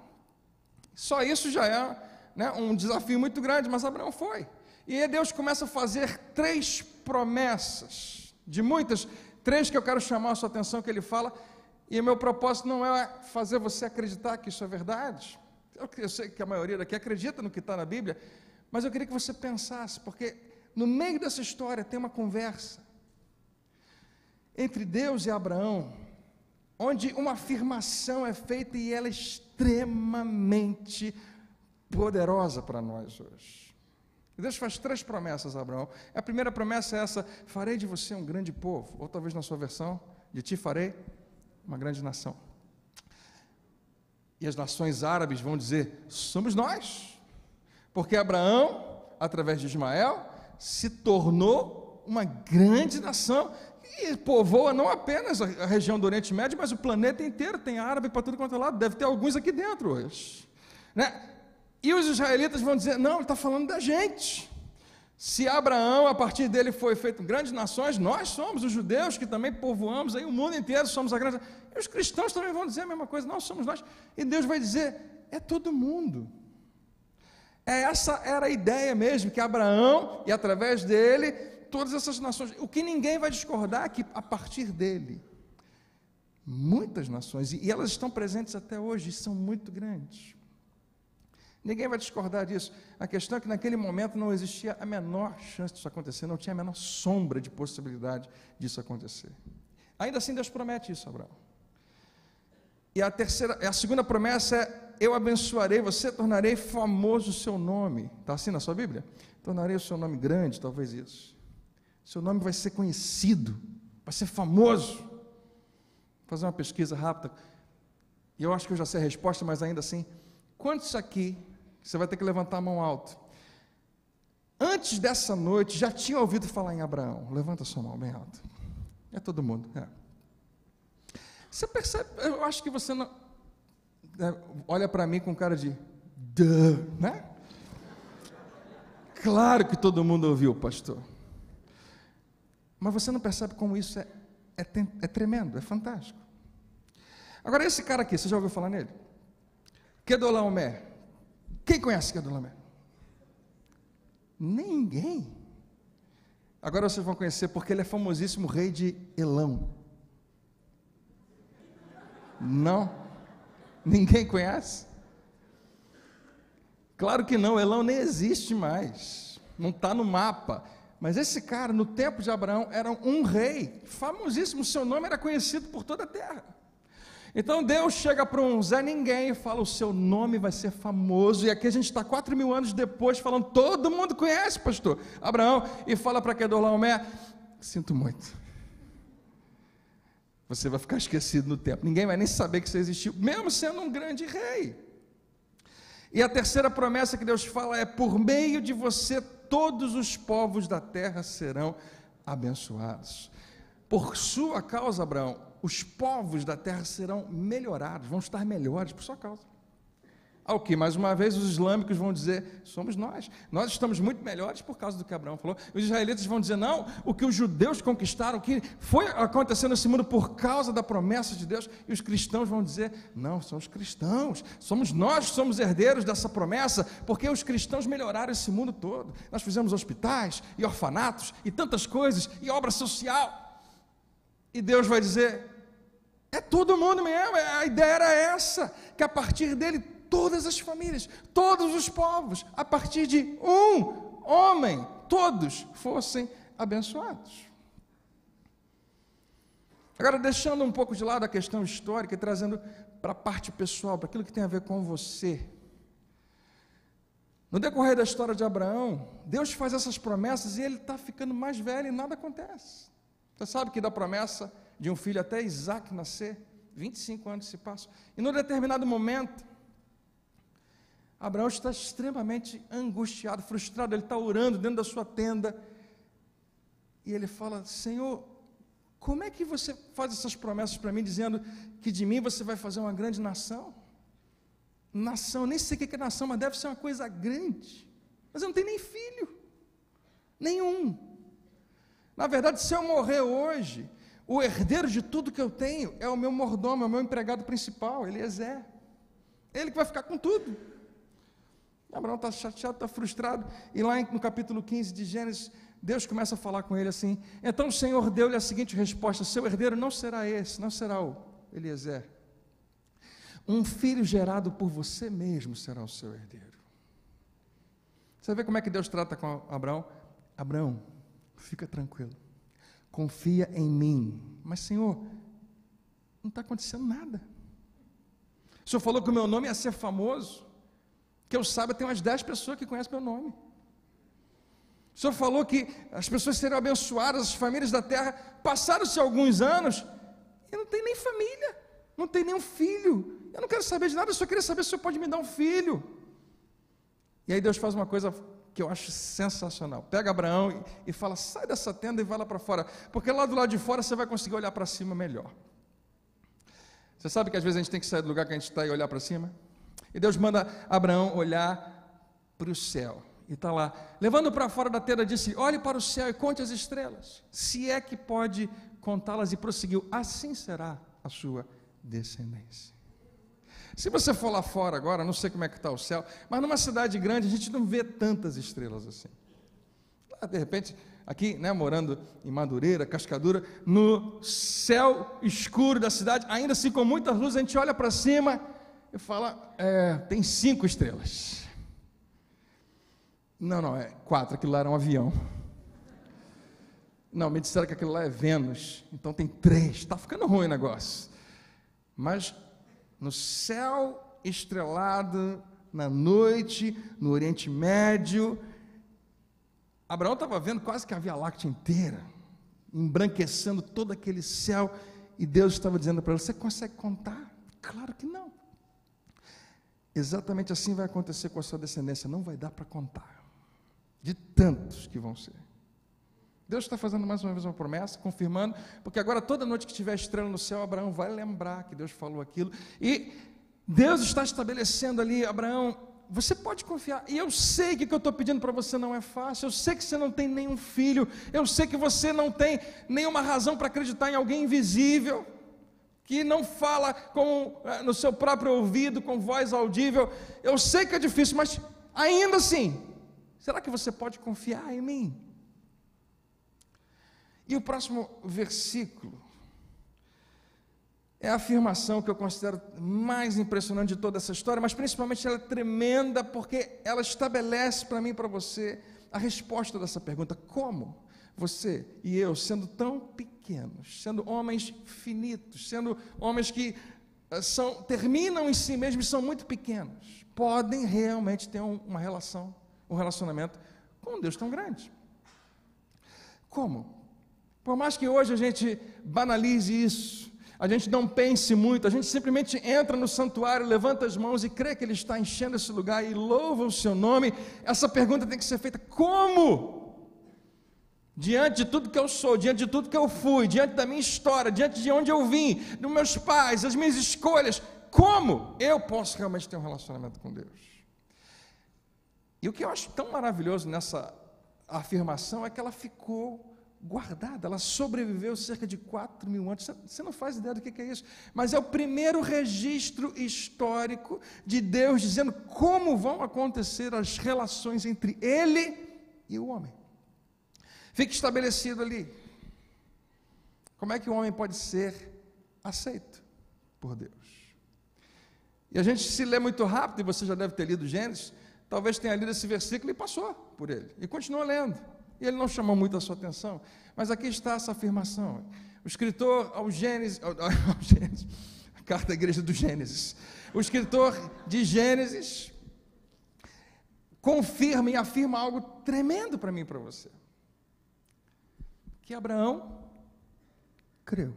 Só isso já é, né, um desafio muito grande, mas Abraão foi. E aí Deus começa a fazer 3 promessas, de muitas, 3 que eu quero chamar a sua atenção, que ele fala, e o meu propósito não é fazer você acreditar que isso é verdade. Eu sei que a maioria daqui acredita no que está na Bíblia, mas eu queria que você pensasse, porque no meio dessa história tem uma conversa entre Deus e Abraão, onde uma afirmação é feita e ela é extremamente poderosa para nós hoje. Deus faz 3 promessas a Abraão. A primeira promessa é essa, farei de você um grande povo, ou talvez na sua versão, de ti farei uma grande nação. E as nações árabes vão dizer, somos nós, porque Abraão, através de Ismael, se tornou uma grande nação, e povoa não apenas a região do Oriente Médio, mas o planeta inteiro, tem árabe para tudo quanto é lado, deve ter alguns aqui dentro hoje, né? E os israelitas vão dizer, não, ele está falando da gente, Se Abraão, a partir dele foi feito grandes nações, nós somos os judeus que também povoamos aí o mundo inteiro, somos a grande... E os cristãos também vão dizer a mesma coisa, nós somos nós. E Deus vai dizer, é todo mundo. Essa era a ideia mesmo, que Abraão, e através dele, todas essas nações. O que ninguém vai discordar é que a partir dele, muitas nações, e elas estão presentes até hoje, e são muito grandes. Ninguém vai discordar disso. A questão é que naquele momento não existia a menor chance disso acontecer, não tinha a menor sombra de possibilidade disso acontecer. Ainda assim Deus promete isso a Abraão. E a segunda promessa é, eu abençoarei você, tornarei famoso o seu nome. Está assim na sua Bíblia? Tornarei o seu nome grande, talvez isso. Seu nome vai ser conhecido, vai ser famoso. Vou fazer uma pesquisa rápida, e eu acho que eu já sei a resposta, mas ainda assim, quantos aqui, você vai ter que levantar a mão alto, antes dessa noite, já tinha ouvido falar em Abraão? Levanta a sua mão bem alto. É todo mundo, Você percebe, eu acho que você não, olha para mim com cara de, né? Claro que todo mundo ouviu, pastor. Mas você não percebe como isso é tremendo, é fantástico. Agora esse cara aqui, você já ouviu falar nele? Quedorlaomer. Quem conhece Quedorlaomer? Ninguém. Agora vocês vão conhecer, porque ele é famosíssimo rei de Elão. Não? Ninguém conhece? Claro que não, Elão nem existe mais, não está no mapa. Mas esse cara, no tempo de Abraão, era um rei famosíssimo, seu nome era conhecido por toda a terra. Então Deus chega para um Zé Ninguém e fala, o seu nome vai ser famoso, e aqui a gente está 4.000 anos depois falando, todo mundo conhece, pastor Abraão, e fala para Quedorlaomer, sinto muito, você vai ficar esquecido no tempo, ninguém vai nem saber que você existiu, mesmo sendo um grande rei. E a terceira promessa que Deus fala é, por meio de você, todos os povos da terra serão abençoados. Por sua causa, Abraão, os povos da terra serão melhorados, vão estar melhores por sua causa. Ao que, mais uma vez, os islâmicos vão dizer, somos nós estamos muito melhores por causa do que Abraão falou. Os israelitas vão dizer, não, o que os judeus conquistaram, o que foi acontecendo nesse mundo por causa da promessa de Deus, e os cristãos vão dizer, não, são os cristãos, somos nós que somos herdeiros dessa promessa, porque os cristãos melhoraram esse mundo todo, nós fizemos hospitais, e orfanatos, e tantas coisas, e obra social, e Deus vai dizer, é todo mundo mesmo, a ideia era essa, que a partir dele, todas as famílias, todos os povos, a partir de um homem, todos fossem abençoados. Agora, deixando um pouco de lado a questão histórica e trazendo para a parte pessoal, para aquilo que tem a ver com você. No decorrer da história de Abraão, Deus faz essas promessas e ele está ficando mais velho e nada acontece. Você sabe que da promessa de um filho até Isaac nascer, 25 anos se passam, e num determinado momento, Abraão está extremamente angustiado, frustrado, ele está orando dentro da sua tenda, e ele fala, Senhor, como é que você faz essas promessas para mim, dizendo que de mim você vai fazer uma grande nação? Nação, nem sei o que é nação, mas deve ser uma coisa grande, mas eu não tenho nem filho, nenhum. Na verdade, se eu morrer hoje, o herdeiro de tudo que eu tenho é o meu mordomo, é o meu empregado principal, Eliezer, ele que vai ficar com tudo. Abraão está chateado, está frustrado, e lá no capítulo 15 de Gênesis, Deus começa a falar com ele assim, então o Senhor deu-lhe a seguinte resposta, seu herdeiro não será esse, não será o Eliezer, um filho gerado por você mesmo será o seu herdeiro. Você vê como é que Deus trata com Abraão? Abraão, fica tranquilo, confia em mim, mas Senhor, não está acontecendo nada, o Senhor falou que o meu nome ia ser famoso, que eu saiba, tem umas 10 pessoas que conhecem meu nome. O Senhor falou que as pessoas seriam abençoadas, as famílias da terra. Passaram-se alguns anos e não tem nem família, não tem nem um filho. Eu não quero saber de nada, eu só queria saber se o Senhor pode me dar um filho. E aí Deus faz uma coisa que eu acho sensacional. Pega Abraão e fala, sai dessa tenda e vai lá para fora, porque lá do lado de fora você vai conseguir olhar para cima melhor. Você sabe que às vezes a gente tem que sair do lugar que a gente está e olhar para cima? E Deus manda Abraão olhar para o céu, E está lá, levando para fora da tenda, disse: olhe para o céu e conte as estrelas, se é que pode contá-las, e prosseguiu: assim será a sua descendência. Se você for lá fora agora, não sei como é que está o céu, mas numa cidade grande a gente não vê tantas estrelas assim. De repente, aqui, né, morando em Madureira, Cascadura, no céu escuro da cidade, ainda assim com muitas luzes, a gente olha para cima e fala: tem 5 estrelas. Não, é 4, aquilo lá era um avião. Não, me disseram que aquilo lá é Vênus, então tem 3, está ficando ruim o negócio. Mas no céu estrelado, na noite, no Oriente Médio, Abraão estava vendo quase que a Via Láctea inteira, embranquecendo todo aquele céu, e Deus estava dizendo para ele: você consegue contar? Claro que não. Exatamente assim vai acontecer com a sua descendência, não vai dar para contar, de tantos que vão ser. Deus está fazendo mais uma vez uma promessa, confirmando, porque agora toda noite que tiver estrela no céu, Abraão vai lembrar que Deus falou aquilo, e Deus está estabelecendo ali: Abraão, você pode confiar, e eu sei que o que eu estou pedindo para você não é fácil, eu sei que você não tem nenhum filho, eu sei que você não tem nenhuma razão para acreditar em alguém invisível, que não fala no seu próprio ouvido, com voz audível, eu sei que é difícil, mas ainda assim, será que você pode confiar em mim? E o próximo versículo é a afirmação que eu considero mais impressionante de toda essa história, mas principalmente ela é tremenda, porque ela estabelece para mim e para você a resposta dessa pergunta: como você e eu, sendo tão pequenos, sendo homens finitos, sendo homens que terminam em si mesmos e são muito pequenos, podem realmente ter uma relação, um relacionamento com um Deus tão grande? Como? Por mais que hoje a gente banalize isso, a gente não pense muito, a gente simplesmente entra no santuário, levanta as mãos e crê que Ele está enchendo esse lugar e louva o seu nome, essa pergunta tem que ser feita: como? Diante de tudo que eu sou, diante de tudo que eu fui, diante da minha história, diante de onde eu vim, dos meus pais, das minhas escolhas, como eu posso realmente ter um relacionamento com Deus? E o que eu acho tão maravilhoso nessa afirmação é que ela ficou guardada, ela sobreviveu cerca de 4.000 anos, você não faz ideia do que é isso, mas é o primeiro registro histórico de Deus dizendo como vão acontecer as relações entre Ele e o homem. Fica estabelecido ali, como é que o homem pode ser aceito por Deus. E a gente se lê muito rápido, e você já deve ter lido Gênesis, talvez tenha lido esse versículo e passou por ele, e continua lendo, e ele não chamou muito a sua atenção, mas aqui está essa afirmação. O escritor ao Gênesis, a carta da igreja do Gênesis, o escritor de Gênesis confirma e afirma algo tremendo para mim e para você, que Abraão creu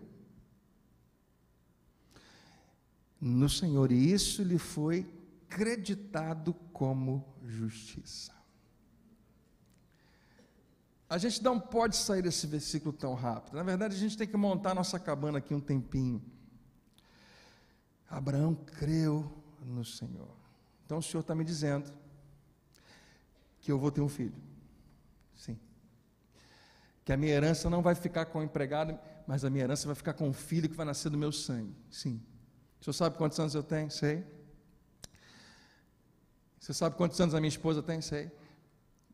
no Senhor, e isso lhe foi creditado como justiça. A gente não pode sair desse versículo tão rápido. Na verdade, a gente tem que montar nossa cabana aqui um tempinho. Abraão creu no Senhor. Então o Senhor está me dizendo que eu vou ter um filho. Sim. Que a minha herança não vai ficar com o empregado, mas a minha herança vai ficar com o filho que vai nascer do meu sangue. Sim. O senhor sabe quantos anos eu tenho? Sei. Você sabe quantos anos a minha esposa tem? Sei.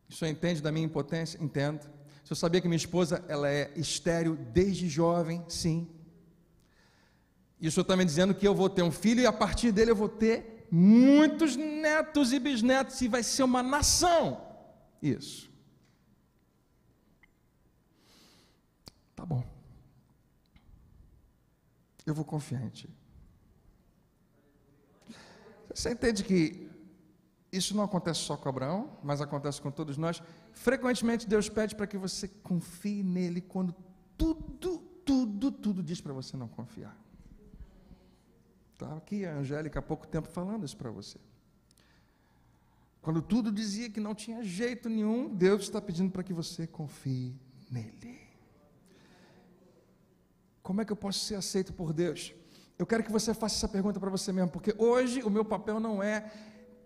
O senhor entende da minha impotência? Entendo. O senhor sabia que minha esposa, ela é estéril desde jovem? Sim. E o senhor está me dizendo que eu vou ter um filho e a partir dele eu vou ter muitos netos e bisnetos e vai ser uma nação. Isso. Tá bom. Eu vou confiar em ti. Você entende que isso não acontece só com Abraão, mas acontece com todos nós? Frequentemente Deus pede para que você confie nele quando tudo diz para você não confiar. Estava aqui a Angélica há pouco tempo falando isso para você. Quando tudo dizia que não tinha jeito nenhum, Deus está pedindo para que você confie nele. Como é que eu posso ser aceito por Deus? Eu quero que você faça essa pergunta para você mesmo, porque hoje o meu papel não é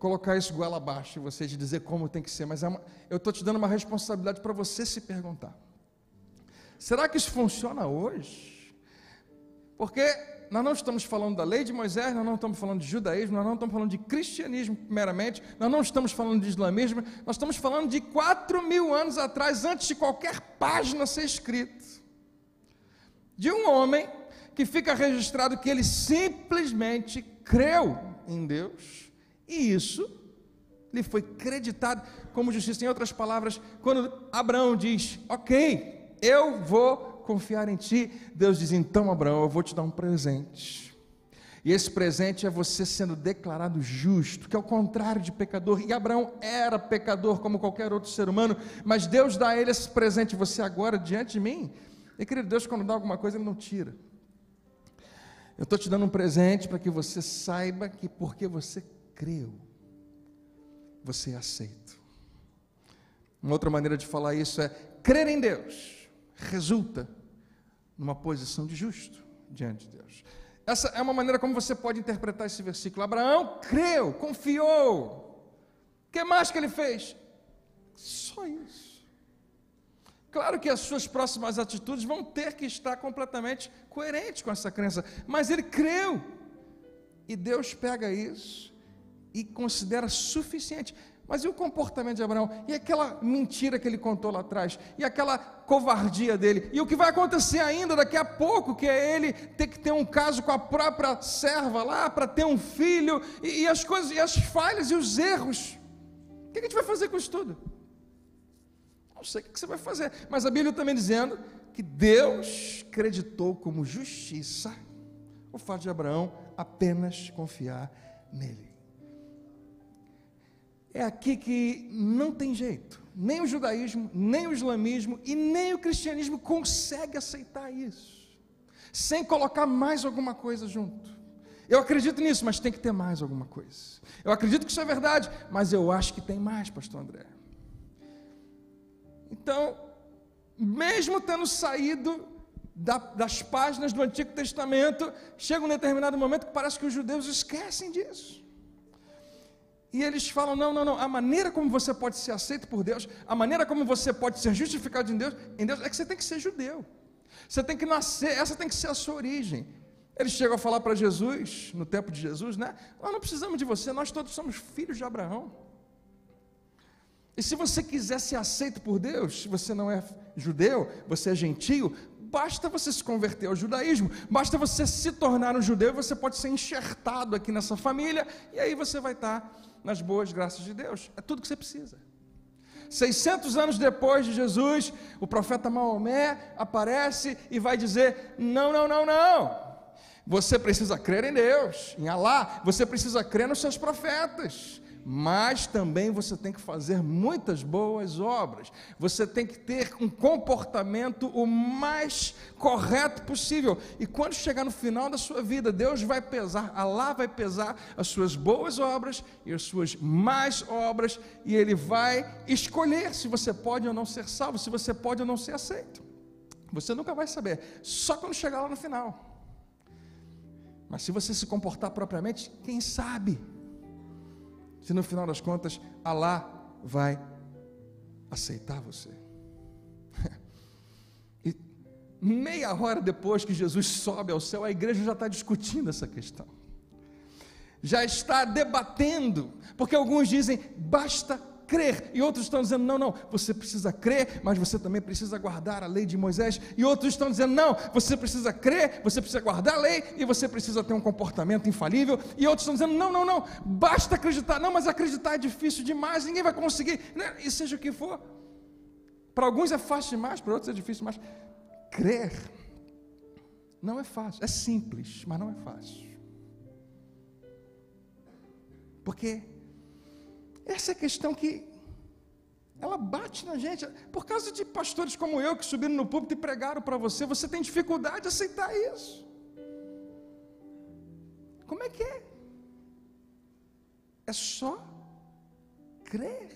colocar isso goela abaixo, você de dizer como tem que ser, mas eu estou te dando uma responsabilidade para você se perguntar. Será que isso funciona hoje? Porque nós não estamos falando da lei de Moisés, nós não estamos falando de judaísmo, nós não estamos falando de cristianismo primeiramente, nós não estamos falando de islamismo, nós estamos falando de 4.000 anos atrás, antes de qualquer página ser escrita, de um homem que fica registrado que ele simplesmente creu em Deus, e isso lhe foi creditado como justiça. Em outras palavras, quando Abraão diz, ok, eu vou confiar em ti, Deus diz, então Abraão, eu vou te dar um presente, e esse presente é você sendo declarado justo, que é o contrário de pecador, e Abraão era pecador como qualquer outro ser humano, mas Deus dá a ele esse presente, você agora diante de mim, e querido, Deus quando dá alguma coisa, Ele não tira, eu estou te dando um presente para que você saiba que porque você creu, você é aceito. Uma outra maneira de falar isso é, crer em Deus resulta numa posição de justo diante de Deus. Essa é uma maneira como você pode interpretar esse versículo. Abraão creu, confiou. O que mais que ele fez? Só isso. Claro que as suas próximas atitudes vão ter que estar completamente coerentes com essa crença, mas ele creu, e Deus pega isso e considera suficiente. Mas e o comportamento de Abraão? E aquela mentira que ele contou lá atrás? E aquela covardia dele? E o que vai acontecer ainda daqui a pouco, que é ele ter que ter um caso com a própria serva lá, para ter um filho, e as coisas, e as falhas, e os erros. O que a gente vai fazer com isso tudo? Não sei o que você vai fazer, mas a Bíblia também dizendo que Deus creditou como justiça o fato de Abraão apenas confiar nele. É aqui que não tem jeito, nem o judaísmo, nem o islamismo e nem o cristianismo consegue aceitar isso, sem colocar mais alguma coisa junto. Eu acredito nisso, mas tem que ter mais alguma coisa. Eu acredito que isso é verdade, mas eu acho que tem mais, pastor André. Então, mesmo tendo saído das páginas do Antigo Testamento, chega um determinado momento que parece que os judeus esquecem disso. E eles falam, não, a maneira como você pode ser aceito por Deus, a maneira como você pode ser justificado em Deus, é que você tem que ser judeu. Você tem que nascer, essa tem que ser a sua origem. Eles chegam a falar para Jesus, no tempo de Jesus, né? Nós não precisamos de você, nós todos somos filhos de Abraão. E se você quiser ser aceito por Deus, se você não é judeu, você é gentio, basta você se converter ao judaísmo, basta você se tornar um judeu, você pode ser enxertado aqui nessa família, e aí você vai estar nas boas graças de Deus. É tudo que você precisa. 600 anos depois de Jesus, o profeta Maomé aparece e vai dizer, não, você precisa crer em Deus, em Alá, você precisa crer nos seus profetas, mas também você tem que fazer muitas boas obras, você tem que ter um comportamento o mais correto possível, e quando chegar no final da sua vida, Deus vai pesar, Alá vai pesar as suas boas obras e as suas más obras, e Ele vai escolher se você pode ou não ser salvo, se você pode ou não ser aceito. Você nunca vai saber, só quando chegar lá no final. Mas se você se comportar propriamente, quem sabe se no final das contas Alá vai aceitar você. E meia hora depois que Jesus sobe ao céu, a igreja já está discutindo essa questão, já está debatendo, porque alguns dizem basta crer, e outros estão dizendo não, você precisa crer, mas você também precisa guardar a lei de Moisés, e outros estão dizendo não, você precisa crer, você precisa guardar a lei, e você precisa ter um comportamento infalível, e outros estão dizendo não, basta acreditar, não, mas acreditar é difícil demais, ninguém vai conseguir, né? E seja o que for, para alguns é fácil demais, para outros é difícil demais. Crer não é fácil, é simples, mas não é fácil, porque essa é a questão que ela bate na gente, por causa de pastores como eu, que subiram no púlpito e pregaram para você, você tem dificuldade de aceitar isso. Como é que é? É só crer.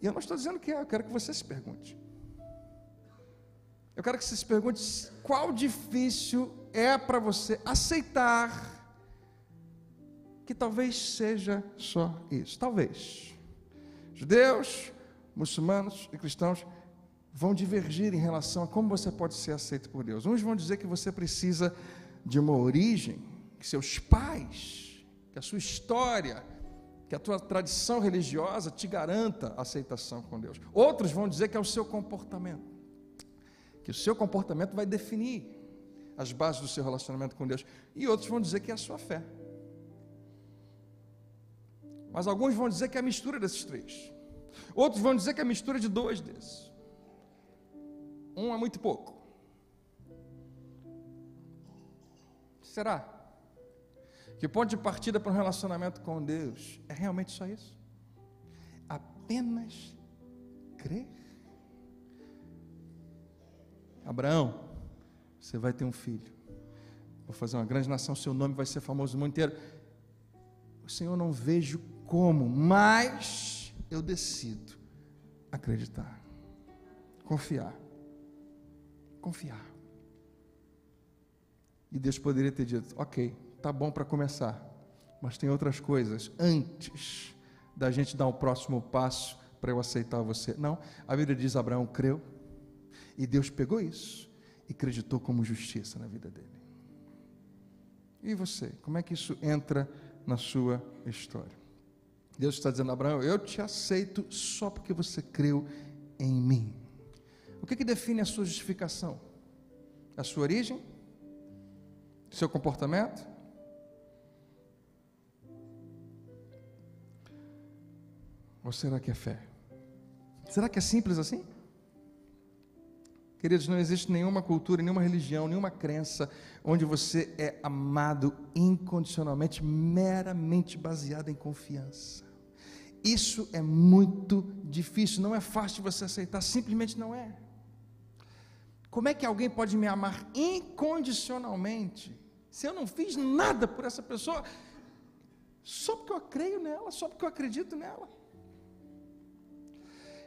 E eu não estou dizendo que é, eu quero que você se pergunte. Eu quero que você se pergunte qual difícil é para você aceitar que talvez seja só isso. Talvez. Judeus, muçulmanos e cristãos vão divergir em relação a como você pode ser aceito por Deus. Uns vão dizer que você precisa de uma origem, que seus pais, que a sua história, que a tua tradição religiosa te garanta a aceitação com Deus. Outros vão dizer que é o seu comportamento, que o seu comportamento vai definir as bases do seu relacionamento com Deus. E outros vão dizer que é a sua fé. Mas alguns vão dizer que é a mistura desses três. Outros vão dizer que é a mistura de dois desses. Um é muito pouco. Será que o ponto de partida para um relacionamento com Deus é realmente só isso? Apenas crer? Abraão, você vai ter um filho. Vou fazer uma grande nação, seu nome vai ser famoso no mundo inteiro. O Senhor, não vejo como, mas eu decido acreditar, confiar. E Deus poderia ter dito, ok, tá bom para começar, mas tem outras coisas antes da gente dar o próximo passo para eu aceitar você. Não, a Bíblia diz, Abraão creu, e Deus pegou isso e acreditou como justiça na vida dele. E você, como é que isso entra na sua história? Deus está dizendo, Abraão, eu te aceito só porque você creu em mim. O que define a sua justificação? A sua origem? Seu comportamento? Ou será que é fé? Será que é simples assim? Queridos, não existe nenhuma cultura, nenhuma religião, nenhuma crença onde você é amado incondicionalmente, meramente baseado em confiança. Isso é muito difícil, não é fácil de você aceitar, simplesmente não é. Como é que alguém pode me amar incondicionalmente, se eu não fiz nada por essa pessoa, só porque eu creio nela, só porque eu acredito nela?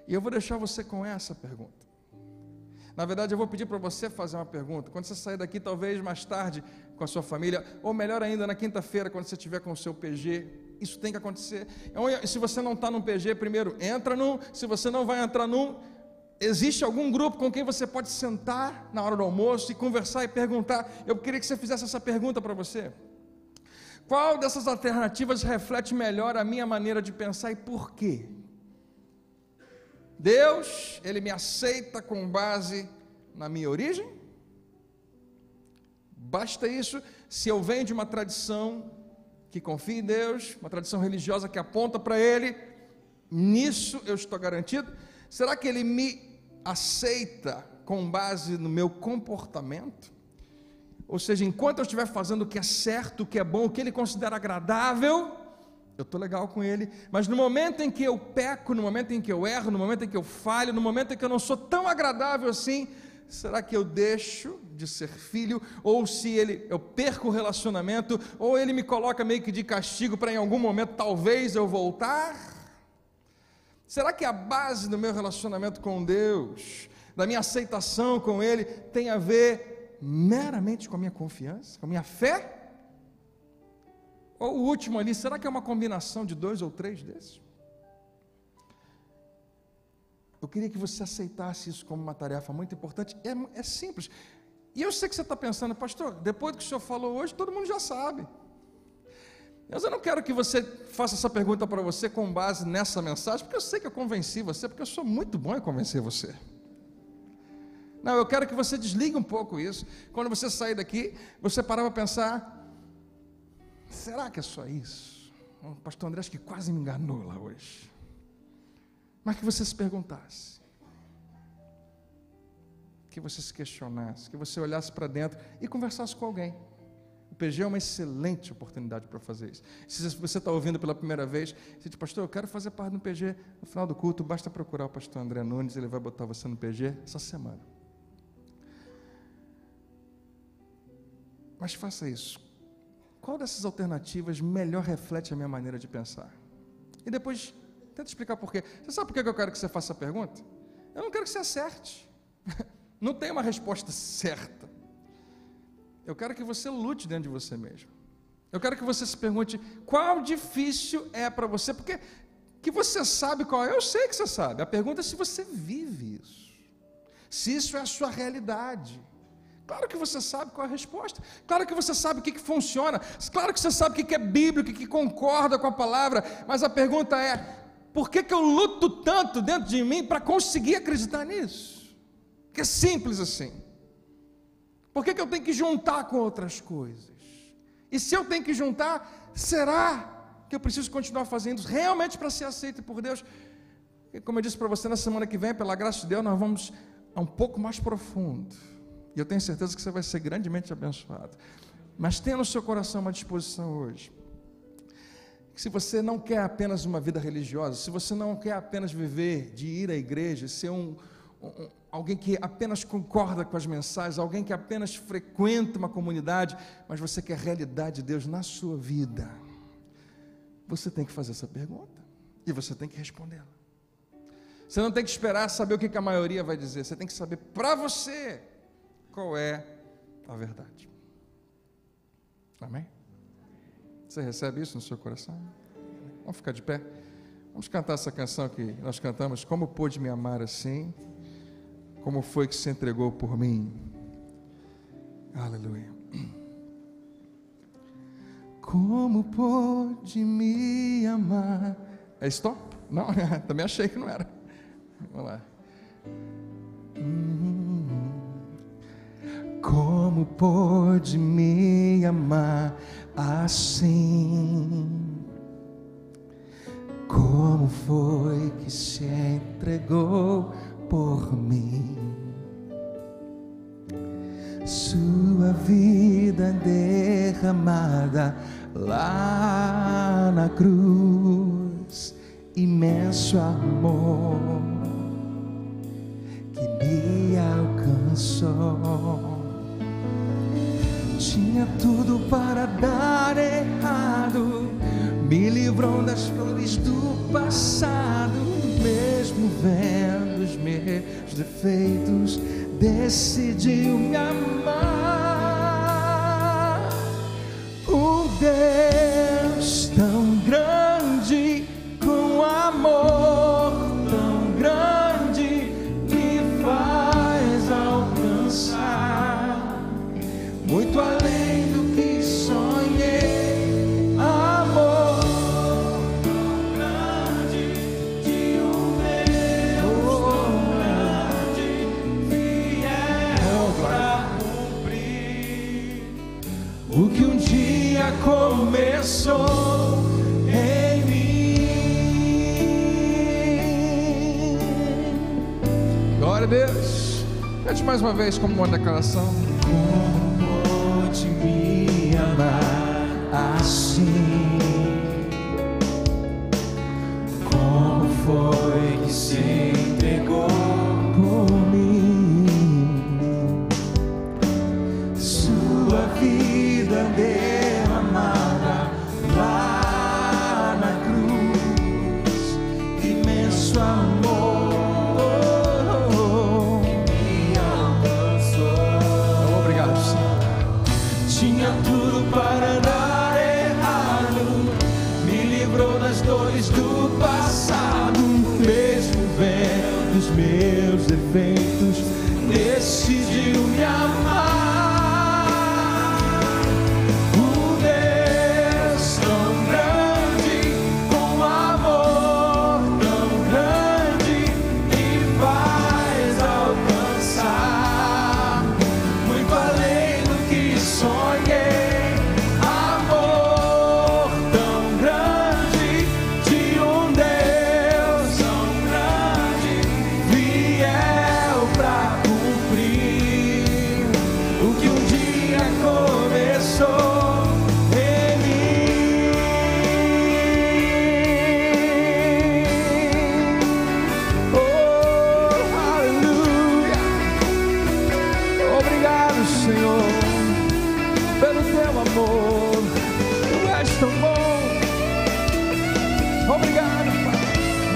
E eu vou deixar você com essa pergunta. Na verdade, eu vou pedir para você fazer uma pergunta. Quando você sair daqui, talvez mais tarde, com a sua família, ou melhor ainda, na quinta-feira, quando você estiver com o seu PG, isso tem que acontecer. Se você não está num PG, primeiro, entra num. Se você não vai entrar num, existe algum grupo com quem você pode sentar na hora do almoço e conversar e perguntar. Eu queria que você fizesse essa pergunta para você. Qual dessas alternativas reflete melhor a minha maneira de pensar e por quê? Deus, Ele me aceita com base na minha origem? Basta isso? Se eu venho de uma tradição que confia em Deus, uma tradição religiosa que aponta para Ele, nisso eu estou garantido? Será que Ele me aceita com base no meu comportamento? Ou seja, enquanto eu estiver fazendo o que é certo, o que é bom, o que Ele considera agradável, eu estou legal com Ele, mas no momento em que eu peco, no momento em que eu erro, no momento em que eu falho, no momento em que eu não sou tão agradável assim, será que eu deixo de ser filho? Ou se eu perco o relacionamento, ou Ele me coloca meio que de castigo para em algum momento talvez eu voltar? Será que a base do meu relacionamento com Deus, da minha aceitação com Ele, tem a ver meramente com a minha confiança, com a minha fé? Ou o último ali, será que é uma combinação de 2 ou 3 desses? Eu queria que você aceitasse isso como uma tarefa muito importante. É simples. E eu sei que você está pensando, pastor, depois do que o senhor falou hoje, todo mundo já sabe. Mas eu não quero que você faça essa pergunta para você com base nessa mensagem, porque eu sei que eu convenci você, porque eu sou muito bom em convencer você. Não, eu quero que você desligue um pouco isso. Quando você sair daqui, você parar para pensar, será que é só isso? O pastor André acho que quase me enganou lá hoje. Mas que você se perguntasse, que você se questionasse, que você olhasse para dentro e conversasse com alguém. O PG é uma excelente oportunidade para fazer isso. Se você está ouvindo pela primeira vez, você diz, pastor, eu quero fazer parte do PG. No final do culto, basta procurar o pastor André Nunes, ele vai botar você no PG essa semana. Mas faça isso. Qual dessas alternativas melhor reflete a minha maneira de pensar? E depois, tenta explicar por quê. Você sabe por que eu quero que você faça a pergunta? Eu não quero que você acerte. Não tem uma resposta certa. Eu quero que você lute dentro de você mesmo. Eu quero que você se pergunte, qual difícil é para você? Porque que você sabe qual é, eu sei que você sabe. A pergunta é se você vive isso. Se isso é a sua realidade. Claro que você sabe qual é a resposta. Claro que você sabe o que funciona. Claro que você sabe o que é bíblico, o que concorda com a palavra. Mas a pergunta é, por que eu luto tanto dentro de mim para conseguir acreditar nisso? Que é simples assim. Por que eu tenho que juntar com outras coisas? E se eu tenho que juntar, será que eu preciso continuar fazendo isso realmente para ser aceito por Deus? E como eu disse para você, na semana que vem, pela graça de Deus, nós vamos a um pouco mais profundo. E eu tenho certeza que você vai ser grandemente abençoado. Mas tenha no seu coração uma disposição hoje. Que se você não quer apenas uma vida religiosa, se você não quer apenas viver de ir à igreja, ser alguém que apenas concorda com as mensagens, alguém que apenas frequenta uma comunidade, mas você quer a realidade de Deus na sua vida, você tem que fazer essa pergunta e você tem que respondê-la. Você não tem que esperar saber o que a maioria vai dizer, você tem que saber para você qual é a verdade. Amém? Você recebe isso no seu coração? Vamos ficar de pé? Vamos cantar essa canção que nós cantamos, Como Pôde Me Amar Assim, como foi que se entregou por mim. Aleluia. Como pôde me amar. É stop? Não, também achei que não era. Vamos lá. Como pôde me amar assim? Como foi que se entregou por mim? Sua vida derramada lá na cruz, imenso amor que me alcançou. Tinha tudo para dar errado, me livrou das flores do passado, mesmo vendo os meus defeitos, decidiu me amar. Um Deus tão grande, com amor tão grande, me faz alcançar muito além do que sonhei. Amor tão grande, de um Deus tão grande, fiel para cumprir o que um dia começou em mim. Glória a Deus. Cante mais uma vez como uma declaração. Me amar assim, como foi que se entregou por mim? Sua vida derramada lá na cruz, imenso amor me alcançou. Obrigado, Senhor. Tinha tudo para dar errado, me livrou das dores do passado, mesmo vendo os meus defeitos, decidiu me amar. Um Deus tão grande, com amor tão grande, me faz alcançar muito além do que sonhei. Amor tão grande, de um Deus tão grande, fiel pra cumprir o que um dia começou em mim. Oh, aleluia. Obrigado, Senhor, pelo teu amor. Tu és tão bom. Obrigado, Pai.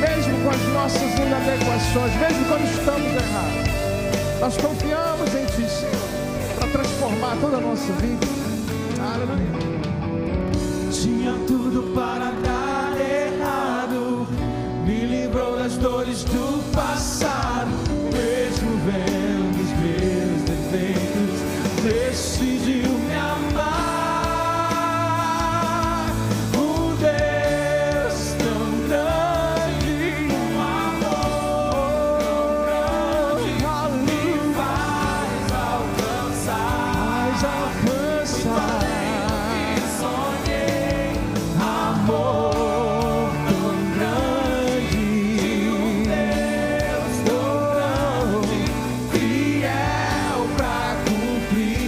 Mesmo com as nossas inadequações, mesmo quando estamos errados, nós confiamos em Ti, Senhor, para transformar toda a nossa vida. Aleluia. tinha tudo para dar errado, me livrou das dores do passado, mesmo vendo os meus defeitos, decidiu me amar. Um Deus tão grande, um amor tão grande, me faz alcançar, sonhei, amor tão grande, um Deus tão grande, fiel pra cumprir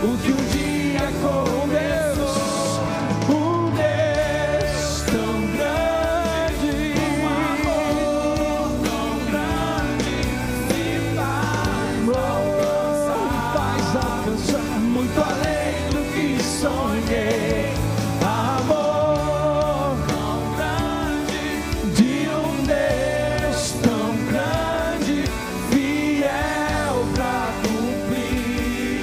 o que um dia começou. Um Deus tão grande, um amor tão grande, me faz alcançar muito além do que sonhei. Amor tão grande, de um Deus tão grande, fiel pra cumprir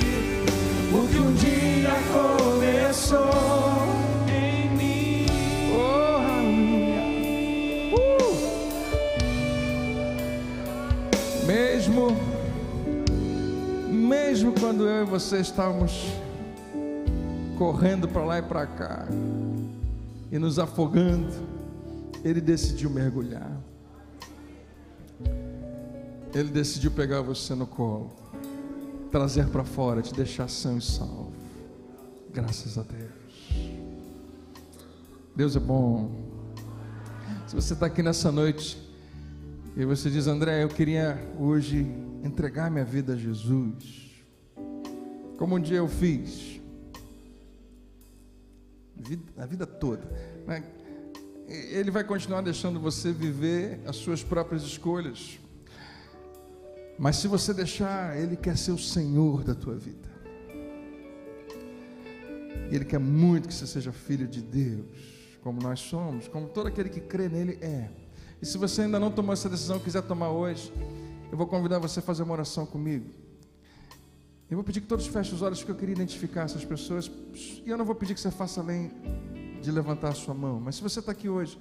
o que um dia começou em mim. Oh, aleluia. Mesmo quando eu e você estávamos correndo para lá e para cá e nos afogando, Ele decidiu mergulhar. Ele decidiu pegar você no colo, trazer para fora, te deixar são e salvo. Graças a Deus. Deus é bom. Se você está aqui nessa noite e você diz: André, eu queria hoje entregar minha vida a Jesus, como um dia eu fiz, a vida toda, né? Ele vai continuar deixando você viver as suas próprias escolhas, mas se você deixar, Ele quer ser o Senhor da tua vida. Ele quer muito que você seja filho de Deus, como nós somos, como todo aquele que crê nele é. E se você ainda não tomou essa decisão, quiser tomar hoje, eu vou convidar você a fazer uma oração comigo. Eu vou pedir que todos fechem os olhos, porque eu queria identificar essas pessoas. E eu não vou pedir que você faça além de levantar a sua mão. Mas se você está aqui hoje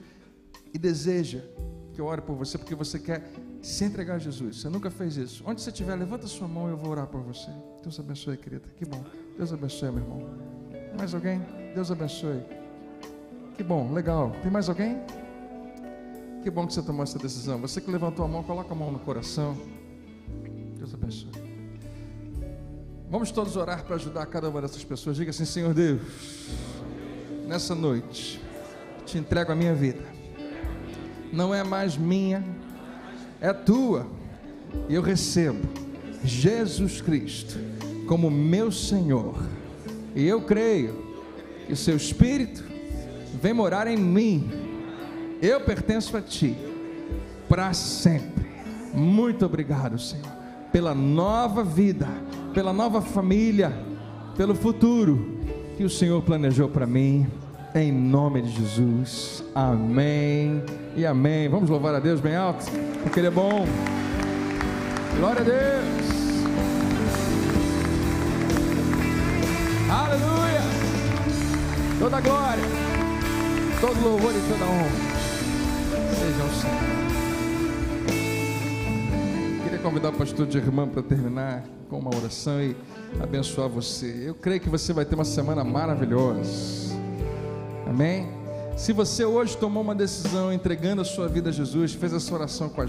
e deseja que eu ore por você, porque você quer se entregar a Jesus, você nunca fez isso, onde você estiver, levanta a sua mão e eu vou orar por você. Deus abençoe, querida. Que bom. Deus abençoe, meu irmão. Mais alguém? Deus abençoe. Que bom, legal. Tem mais alguém? Que bom que você tomou essa decisão. Você que levantou a mão, coloca a mão no coração. Deus abençoe. Vamos todos orar para ajudar cada uma dessas pessoas. Diga assim: Senhor Deus, nessa noite te entrego a minha vida. Não é mais minha, é tua. E eu recebo Jesus Cristo como meu Senhor. E eu creio que o seu Espírito vem morar em mim. Eu pertenço a ti para sempre. Muito obrigado, Senhor, pela nova vida, pela nova família, pelo futuro que o Senhor planejou para mim, em nome de Jesus. Amém e amém. Vamos louvar a Deus bem alto, porque Ele é bom. Glória a Deus. Aleluia. Toda glória, todo louvor e toda honra seja ao Senhor. Queria convidar o pastor de irmã para terminar com uma oração e abençoar você. Eu creio que você vai ter uma semana maravilhosa. Amém? Se você hoje tomou uma decisão entregando a sua vida a Jesus, fez essa oração com a gente,